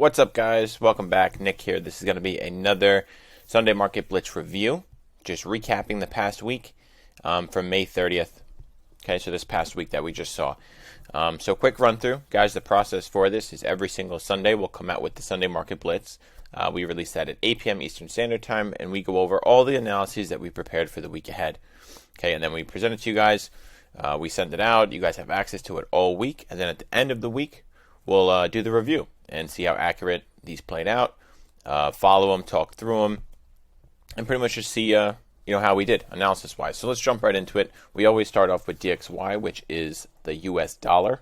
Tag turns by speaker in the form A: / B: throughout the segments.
A: What's up, guys? Welcome back. Nick here. This is going to be another Sunday Market Blitz review, just recapping the past week from May 30th. Okay, so this past week that we just saw. So quick run through. Guys, the process for this is every single Sunday we'll come out with the Sunday Market Blitz. We release that at 8 p.m. Eastern Standard Time, and we go over all the analyses that we prepared for the week ahead. Okay, and then we present it to you guys. We send it out. You guys have access to it all week, and then at the end of the week, we'll do the review and see how accurate these played out. Follow them, talk through them, and pretty much just see how we did analysis-wise. So let's jump right into it. We always start off with DXY, which is the US dollar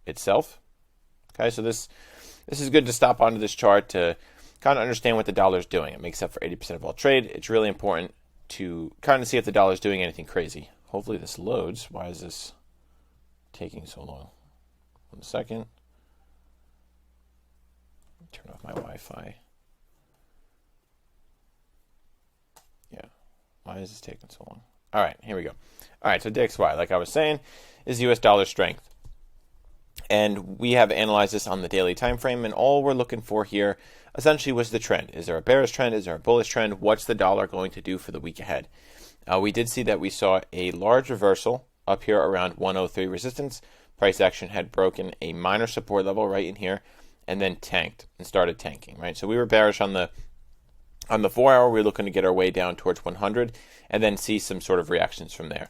A: itself. Okay, so this is good to stop onto this chart to kind of understand what the dollar is doing. It makes up for 80% of all trade. It's really important to kind of see if the dollar is doing anything crazy. Hopefully this loads. Why is this taking so long? 1 second. Turn off my Wi-Fi. Yeah. Why is this taking so long? All right, here we go. All right, so DXY, like I was saying, is US dollar strength. And we have analyzed this on the daily time frame, and all we're looking for here essentially was the trend. Is there a bearish trend? Is there a bullish trend? What's the dollar going to do for the week ahead? We did see that we saw a large reversal up here around 103 resistance. Price action had broken a minor support level right in here, and then tanked and started tanking, right? So we were bearish on the 4 hour. We were looking to get our way down towards 100 and then see some sort of reactions from there.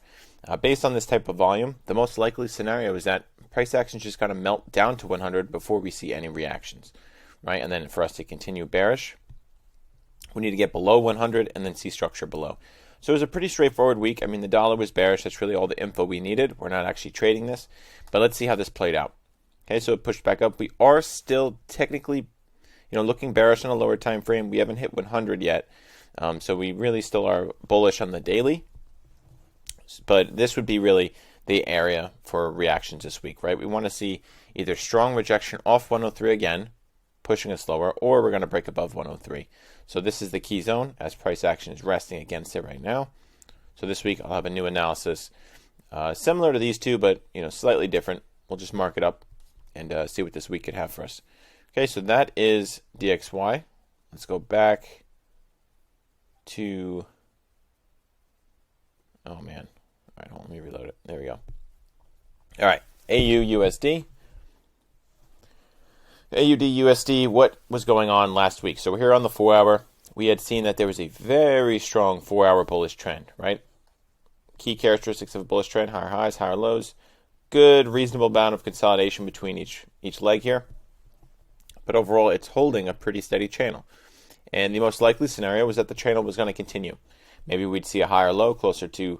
A: Based on this type of volume, the most likely scenario is that price actions just kind of melt down to 100 before we see any reactions, right? And then for us to continue bearish, we need to get below 100 and then see structure below. So it was a pretty straightforward week. I mean, the dollar was bearish. That's really all the info we needed. We're not actually trading this, but let's see how this played out. Okay, so it pushed back up. We are still technically, looking bearish on a lower time frame. We haven't hit 100 yet, so we really still are bullish on the daily. But this would be really the area for reactions this week, right? We want to see either strong rejection off 103 again, pushing us lower, or we're going to break above 103. So this is the key zone as price action is resting against it right now. So this week I'll have a new analysis similar to these two, but slightly different. We'll just mark it up and see what this week could have for us. Okay, so that is DXY. Let's go back to, oh man. All right, hold on, let me reload it. There we go. All right, AUDUSD. AUDUSD, what was going on last week? So we're here on the 4 hour. We had seen that there was a very strong 4 hour bullish trend, right? Key characteristics of a bullish trend: higher highs, higher lows. Good, reasonable amount of consolidation between each leg here. But overall, it's holding a pretty steady channel. And the most likely scenario was that the channel was going to continue. Maybe we'd see a higher low closer to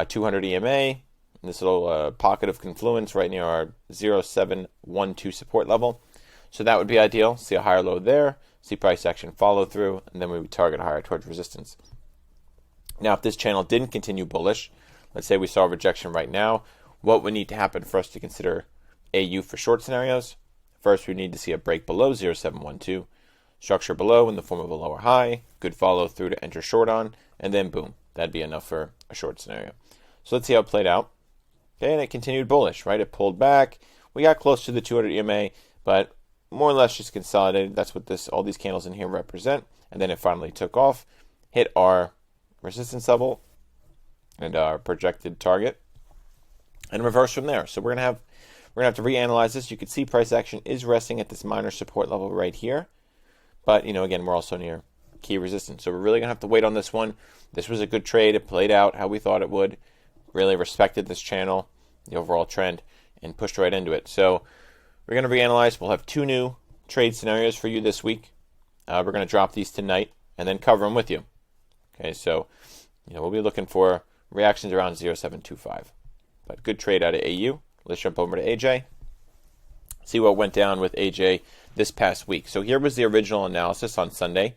A: 200 EMA, this little pocket of confluence right near our 0712 support level. So that would be ideal. See a higher low there, see price action follow through, and then we would target higher towards resistance. Now, if this channel didn't continue bullish, let's say we saw a rejection right now, what would need to happen for us to consider AU for short scenarios? First, we need to see a break below 0712, structure below in the form of a lower high, good follow through to enter short on, and then boom, that'd be enough for a short scenario. So let's see how it played out. Okay, and it continued bullish, right? It pulled back. We got close to the 200 EMA, but more or less just consolidated. That's what all these candles in here represent. And then it finally took off, hit our resistance level and our projected target, and reverse from there. So we're gonna have to reanalyze this. You can see price action is resting at this minor support level right here, but again, we're also near key resistance. So we're really gonna have to wait on this one. This was a good trade. It played out how we thought it would. Really respected this channel, the overall trend, and pushed right into it. So we're gonna reanalyze. We'll have 2 new trade scenarios for you this week. We're gonna drop these tonight and then cover them with you. Okay, so we'll be looking for reactions around 0725. But good trade out of AU. Let's jump over to AJ. See what went down with AJ this past week. So here was the original analysis on Sunday.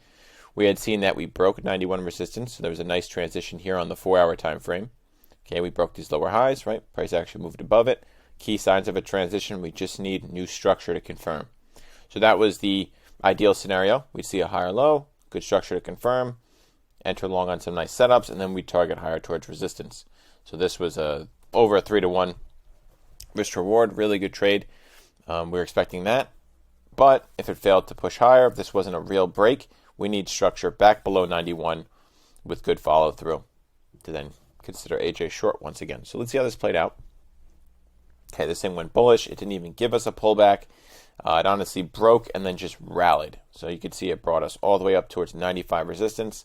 A: We had seen that we broke 91 resistance. So there was a nice transition here on the 4 hour time frame. Okay, we broke these lower highs, right? Price actually moved above it. Key signs of a transition. We just need new structure to confirm. So that was the ideal scenario. We'd see a higher low, good structure to confirm, enter long on some nice setups, and then we target higher towards resistance. So this was over a 3-to-1 risk reward, really good trade. We're expecting that. But if it failed to push higher, if this wasn't a real break, we need structure back below 91 with good follow through to then consider AJ short once again. So let's see how this played out. Okay, this thing went bullish. It didn't even give us a pullback. It honestly broke and then just rallied. So you can see it brought us all the way up towards 95 resistance.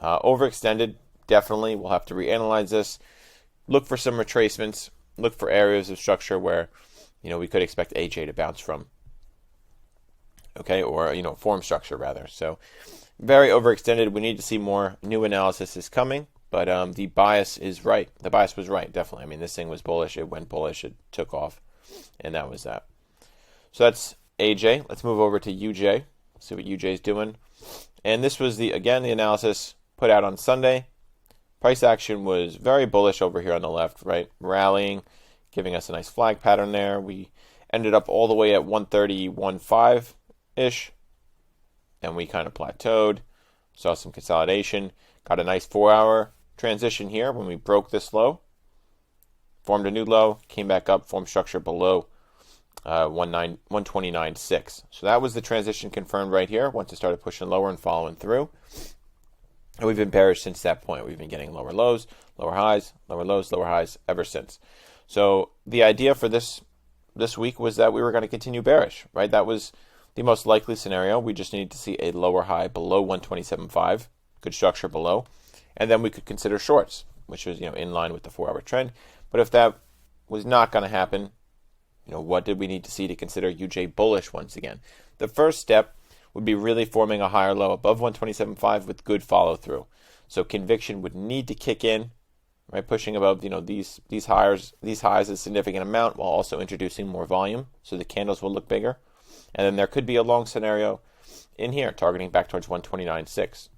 A: Overextended, definitely. We'll have to reanalyze this. Look for some retracements. Look for areas of structure where, we could expect AJ to bounce from. Okay, or, form structure rather. So very overextended. We need to see more. New analysis is coming, but the bias is right. The bias was right, definitely. I mean, this thing was bullish. It went bullish. It took off, and that was that. So that's AJ. Let's move over to UJ. See what UJ is doing. And this was the analysis put out on Sunday. Price action was very bullish over here on the left, right? Rallying, giving us a nice flag pattern there. We ended up all the way at 130.15-ish. And we kind of plateaued. Saw some consolidation. Got a nice 4-hour transition here when we broke this low. Formed a new low. Came back up. Formed structure below 129.6. So that was the transition confirmed right here once it started pushing lower and following through. And we've been bearish since that point. We've been getting lower lows, lower highs, lower lows, lower highs ever since. So the idea for this week was that we were going to continue bearish, right? That was the most likely scenario. We just needed to see a lower high below 127.5, good structure below, and then we could consider shorts, which was in line with the 4-hour trend. But if that was not going to happen, what did we need to see to consider UJ bullish once again? The first step would be really forming a higher low above 127.5 with good follow through. So conviction would need to kick in, right? Pushing above these highs a significant amount while also introducing more volume, so the candles will look bigger. And then there could be a long scenario in here targeting back towards 129.6.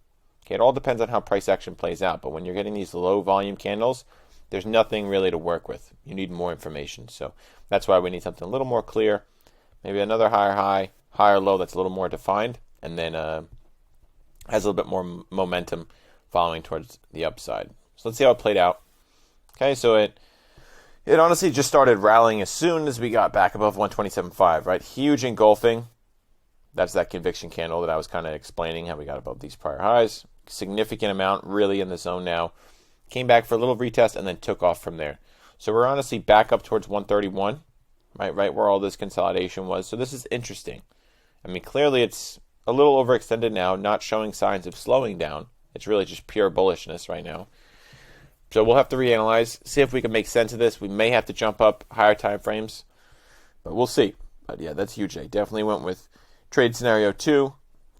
A: Okay, it all depends on how price action plays out, but when you're getting these low volume candles, there's nothing really to work with. You need more information. So that's why we need something a little more clear. Maybe another higher high, higher low that's a little more defined, and then has a little bit more momentum following towards the upside. So let's see how it played out. Okay, so it honestly just started rallying as soon as we got back above 127.5, right? Huge engulfing. That's that conviction candle that I was kind of explaining, how we got above these prior highs. Significant amount, really in the zone now. Came back for a little retest and then took off from there. So we're honestly back up towards 131, right where all this consolidation was. So this is interesting. I mean, clearly it's a little overextended now, not showing signs of slowing down. It's really just pure bullishness right now. So we'll have to reanalyze, see if we can make sense of this. We may have to jump up higher time frames, but we'll see. But yeah, that's UJ. Definitely went with trade scenario 2.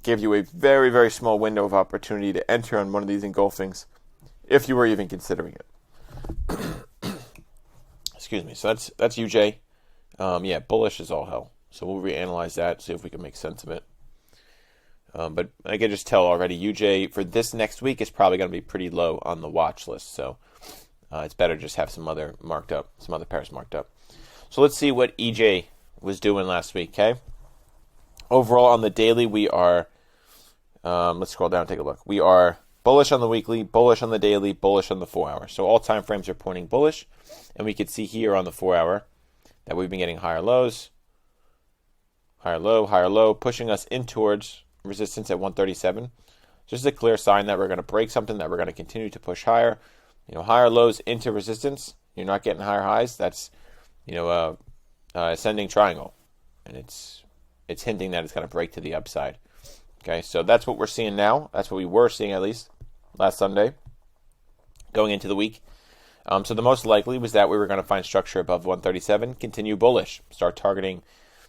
A: Gave you a very, very small window of opportunity to enter on one of these engulfings, if you were even considering it. Excuse me. So that's UJ. Yeah, bullish is all hell. So we'll reanalyze that, see if we can make sense of it. But I can just tell already, UJ for this next week is probably going to be pretty low on the watch list. So it's better just have some other pairs marked up. So let's see what EJ was doing last week. Okay. Overall on the daily, we are. Let's scroll down and take a look. We are bullish on the weekly, bullish on the daily, bullish on the 4-hour. So all time frames are pointing bullish, and we can see here on the 4-hour that we've been getting higher lows, higher low, pushing us in towards resistance at 137. Just a clear sign that we're going to break something, that we're going to continue to push higher. Higher lows into resistance. You're not getting higher highs. That's ascending triangle, and it's hinting that it's going to break to the upside. Okay, so that's what we're seeing now. That's what we were seeing at least last Sunday, going into the week. So the most likely was that we were going to find structure above 137, continue bullish, start targeting,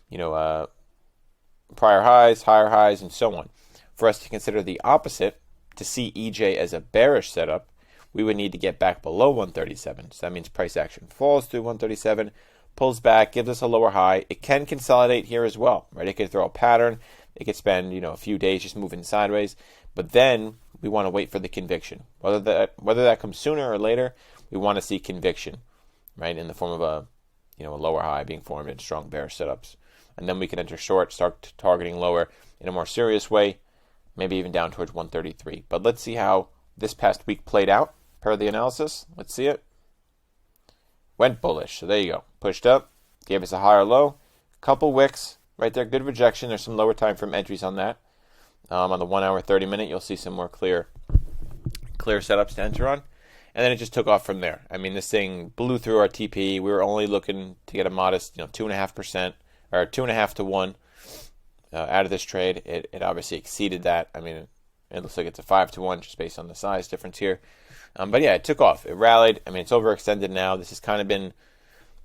A: prior highs, higher highs, and so on. For us to consider the opposite, to see EJ as a bearish setup, we would need to get back below 137. So that means price action falls through 137, pulls back, gives us a lower high. It can consolidate here as well, right? It could throw a pattern. It could spend, a few days just moving sideways. But then we want to wait for the conviction. Whether that comes sooner or later, we want to see conviction, right? In the form of a lower high being formed in strong bearish setups. And then we can enter short, start targeting lower in a more serious way, maybe even down towards 133. But let's see how this past week played out per the analysis. Let's see it. Went bullish. So there you go. Pushed up, gave us a higher low, couple wicks, right there. Good rejection. There's some lower time frame entries on that. On the 1 hour, 30 minute, you'll see some more clear setups to enter on. And then it just took off from there. I mean, this thing blew through our TP. We were only looking to get a modest, 2.5% or 2.5 to 1 out of this trade. It obviously exceeded that. I mean, it looks like it's a 5 to 1 just based on the size difference here. But yeah, it took off. It rallied. I mean, it's overextended now. This has kind of been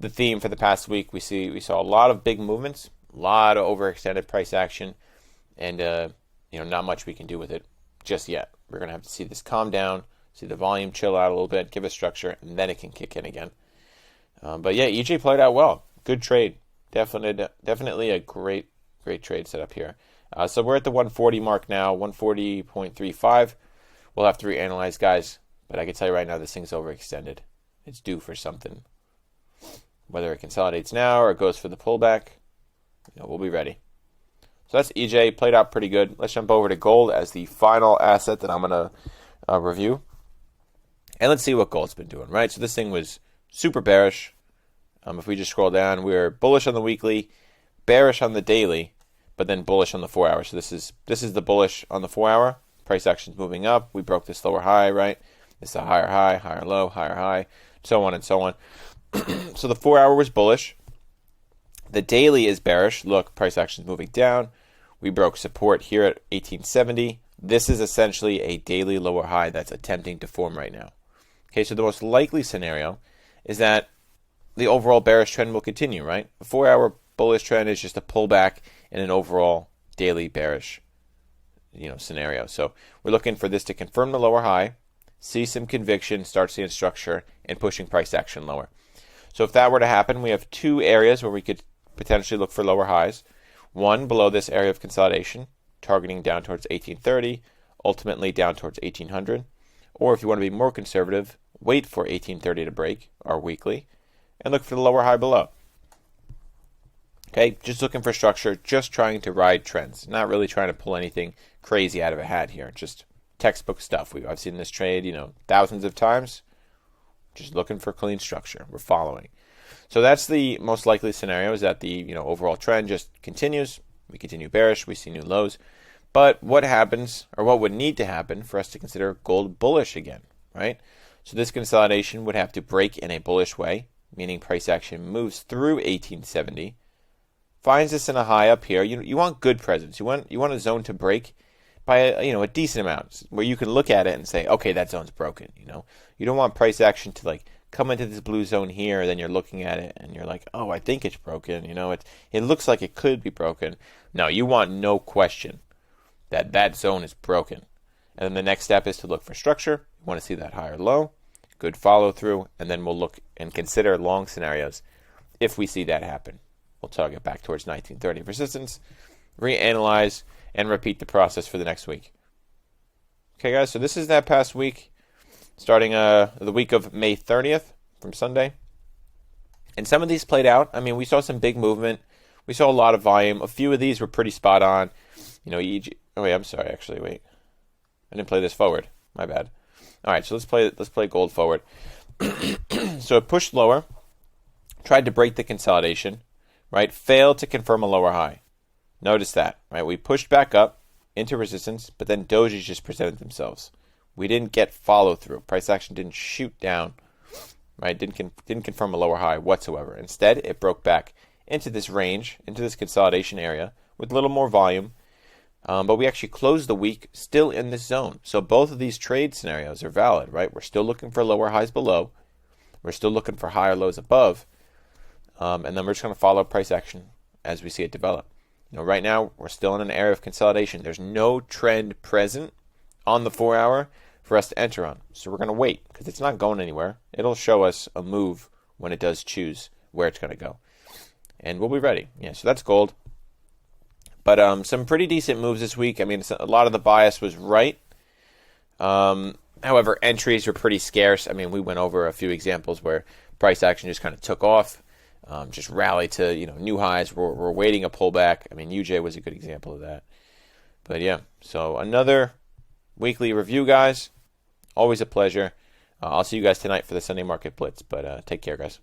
A: the theme for the past week. We saw a lot of big movements, a lot of overextended price action, and not much we can do with it just yet. We're gonna have to see this calm down, see the volume chill out a little bit, give it structure, and then it can kick in again. But yeah, EJ played out well. Good trade. Definitely a great trade setup here. So we're at the 140 mark now, 140.35. We'll have to reanalyze, guys. But I can tell you right now, this thing's overextended. It's due for something. Whether it consolidates now or it goes for the pullback, we'll be ready. So that's EJ, played out pretty good. Let's jump over to gold as the final asset that I'm going to review. And let's see what gold's been doing, right? So this thing was super bearish. If we just scroll down, we're bullish on the weekly, bearish on the daily, but then bullish on the 4 hour. So this is the bullish on the 4 hour. Price action's moving up. We broke this lower high, right? This is a higher high, higher low, higher high, so on and so on. So the 4 hour was bullish. The daily is bearish. Look, price action's moving down. We broke support here at 1870. This is essentially a daily lower high that's attempting to form right now. Okay, so the most likely scenario is that the overall bearish trend will continue, right? The 4 hour bullish trend is just a pullback in an overall daily bearish scenario. So we're looking for this to confirm the lower high, see some conviction, start seeing structure, and pushing price action lower. So if that were to happen, we have two areas where we could potentially look for lower highs. One below this area of consolidation, targeting down towards 1830, ultimately down towards 1800. Or if you want to be more conservative, wait for 1830 to break, our weekly, and look for the lower high below. Okay, just looking for structure, just trying to ride trends, not really trying to pull anything crazy out of a hat here, just textbook stuff. I've seen this trade, thousands of times. Just looking for clean structure. We're following. So that's the most likely scenario, is that the overall trend just continues. We continue bearish. We see new lows. But what happens, or what would need to happen for us to consider gold bullish again, right? So this consolidation would have to break in a bullish way, meaning price action moves through 1870, finds us in a high up here. You want good presence. You want a zone to break by a decent amount where you can look at it and say, okay, that zone's broken. You don't want price action to come into this blue zone here, and then you're looking at it and you're like, oh, I think it's broken. It looks like it could be broken. No, you want no question that zone is broken. And then the next step is to look for structure. You want to see that higher low, good follow through, and then we'll look and consider long scenarios. If we see that happen, we'll target back towards 1930 resistance, reanalyze, and repeat the process for the next week. Okay, guys, so this is that past week, starting the week of May 30th from Sunday. And some of these played out. I mean, we saw some big movement. We saw a lot of volume. A few of these were pretty spot on. I'm sorry, actually, wait. I didn't play this forward. My bad. All right, so let's play gold forward. So it pushed lower, tried to break the consolidation, right? Failed to confirm a lower high. Notice that, right? We pushed back up into resistance, but then dojis just presented themselves. We didn't get follow through. Price action didn't shoot down, right? Didn't confirm a lower high whatsoever. Instead, it broke back into this range, into this consolidation area with a little more volume. But we actually closed the week still in this zone. So both of these trade scenarios are valid, right? We're still looking for lower highs below. We're still looking for higher lows above. And then we're just going to follow price action as we see it develop. Right now, we're still in an area of consolidation. There's no trend present on the 4 hour for us to enter on. So we're going to wait because it's not going anywhere. It'll show us a move when it does choose where it's going to go. And we'll be ready. Yeah, so that's gold. But some pretty decent moves this week. I mean, a lot of the bias was right. However, entries were pretty scarce. I mean, we went over a few examples where price action just kind of took off, just rallied to new highs. We're waiting a pullback. I mean, UJ was a good example of that. But yeah, so another weekly review, guys. Always a pleasure. I'll see you guys tonight for the Sunday Market Blitz. But take care, guys.